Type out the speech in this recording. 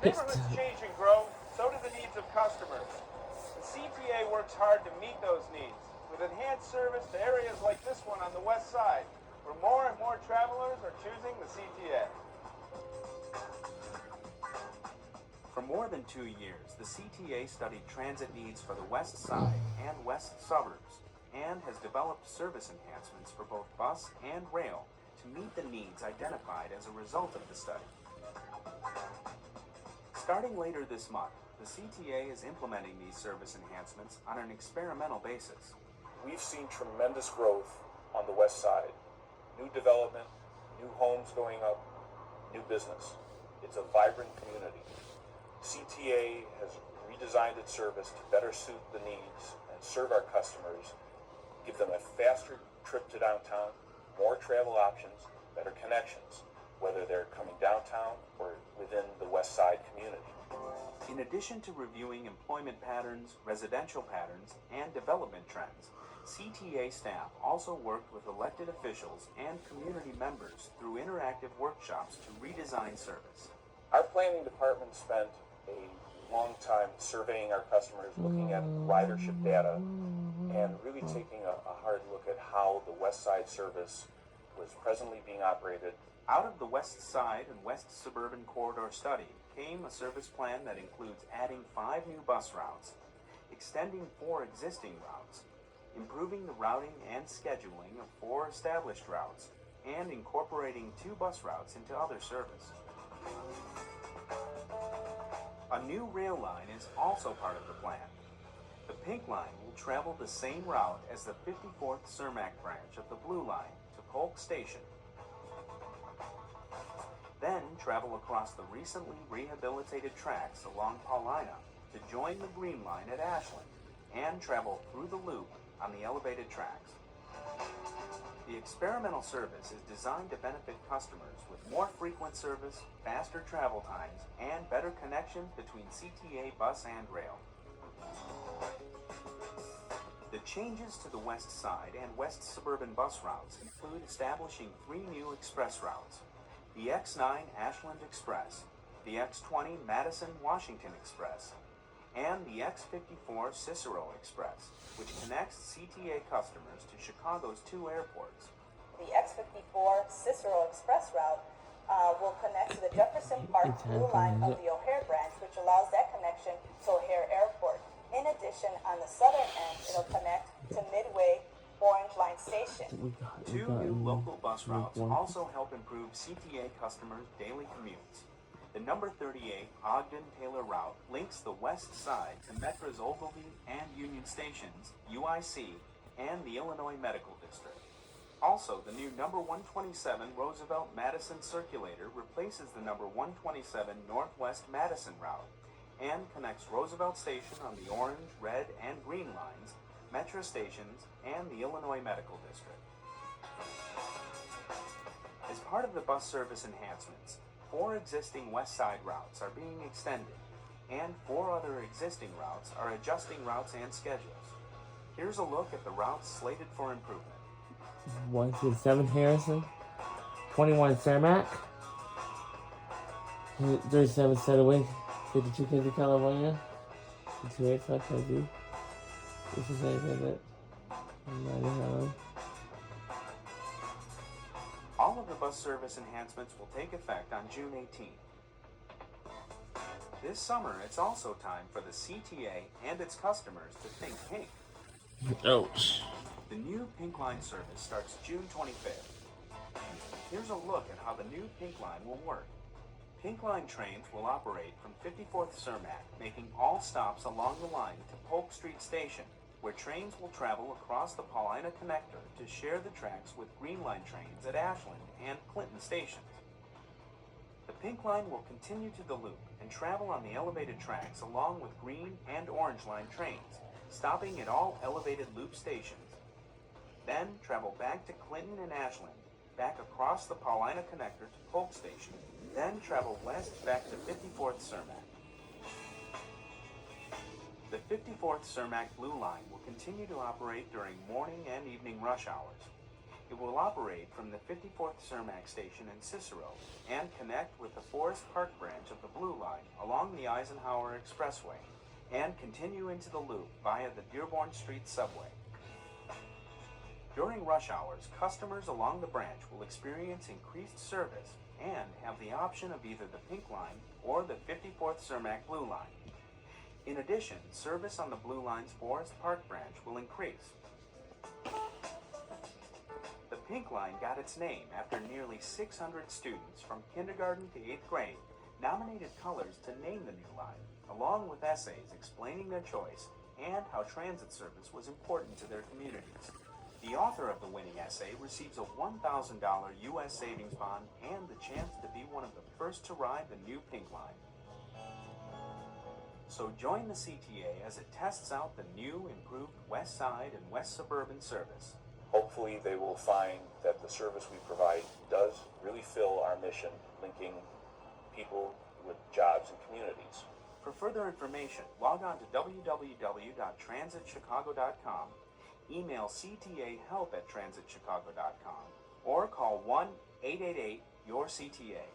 Neighborhoods change and grow, so do the needs of customers. The CTA works hard to meet those needs with enhanced service to areas like this one on the west side, where more and more travelers are choosing the CTA. For more than 2 years, the CTA studied transit needs for the west side and west suburbs, and has developed service enhancements for both bus and rail to meet the needs identified as a result of the study. Starting later this month, the CTA is implementing these service enhancements on an experimental basis. We've seen tremendous growth on the west side. New development, new homes going up, new business. It's a vibrant community. CTA has redesigned its service to better suit the needs and serve our customers, give them a faster trip to downtown, more travel options, better connections, whether they're coming downtown or within the west side community. In addition to reviewing employment patterns, residential patterns, and development trends, CTA staff also worked with elected officials and community members through interactive workshops to redesign service. Our planning department spent a long time surveying our customers, looking at ridership data, and really taking a hard look at how the West Side service was presently being operated. Out of the West Side and West Suburban Corridor study came a service plan that includes adding 5 new bus routes, extending 4 existing routes, improving the routing and scheduling of 4 established routes, and incorporating 2 bus routes into other service. A new rail line is also part of the plan. The Pink Line will travel the same route as the 54th Cermak branch of the Blue Line to Polk Station, then travel across the recently rehabilitated tracks along Paulina to join the Green Line at Ashland, and travel through the loop on the elevated tracks. The experimental service is designed to benefit customers with more frequent service, faster travel times, and better connections between CTA bus and rail. The changes to the West Side and West Suburban bus routes include establishing 3 new express routes: the X9 Ashland Express, the X20 Madison Washington Express, and the X54 Cicero Express, which connects CTA customers to Chicago's 2 airports. The X54 Cicero Express route will connect to the Jefferson Park Blue Line of the O'Hare branch, which allows that connection to O'Hare Airport. In addition, on the southern end, it'll connect to Midway Orange Line Station. 2 new local bus routes also help improve CTA customers' daily commutes. The number 38 Ogden-Taylor route links the west side to Metra's Ogilvie and Union Stations, UIC, and the Illinois Medical District. Also, the new number 127 Roosevelt-Madison Circulator replaces the number 127 Northwest Madison route and connects Roosevelt Station on the orange, red, and green lines, Metra stations, and the Illinois Medical District. As part of the bus service enhancements, 4 existing West Side routes are being extended, and 4 other existing routes are adjusting routes and schedules. Here's a look at the routes slated for improvement. 127 Harrison, 21 Cermak, 37 Sedgwick, 52 Kinsey, California, 285 Kenzie. This is it. All of the bus service enhancements will take effect on June 18th. This summer, it's also time for the CTA and its customers to think pink. Ouch. The new Pink Line service starts June 25th. Here's a look at how the new Pink Line will work. Pink Line trains will operate from 54th Cermak, making all stops along the line to Polk Street Station, where trains will travel across the Paulina Connector to share the tracks with Green Line trains at Ashland and Clinton stations. The Pink Line will continue to the loop and travel on the elevated tracks along with Green and Orange Line trains, stopping at all elevated loop stations. Then travel back to Clinton and Ashland, back across the Paulina Connector to Polk Station, then travel west back to 54th Cermak. The 54th Cermak Blue Line will continue to operate during morning and evening rush hours. It will operate from the 54th Cermak station in Cicero and connect with the Forest Park branch of the Blue Line along the Eisenhower Expressway and continue into the loop via the Dearborn Street subway. During rush hours, customers along the branch will experience increased service and have the option of either the Pink Line or the 54th Cermak Blue Line. In addition, service on the Blue Line's Forest Park branch will increase. The Pink Line got its name after nearly 600 students from kindergarten to 8th grade nominated colors to name the new line, along with essays explaining their choice and how transit service was important to their communities. The author of the winning essay receives a $1,000 U.S. savings bond and the chance to be one of the first to ride the new Pink Line. So join the CTA as it tests out the new, improved West Side and West Suburban service. Hopefully they will find that the service we provide does really fill our mission, linking people with jobs and communities. For further information, log on to www.transitchicago.com, email ctahelp@transitchicago.com, or call 1-888-YOUR-CTA.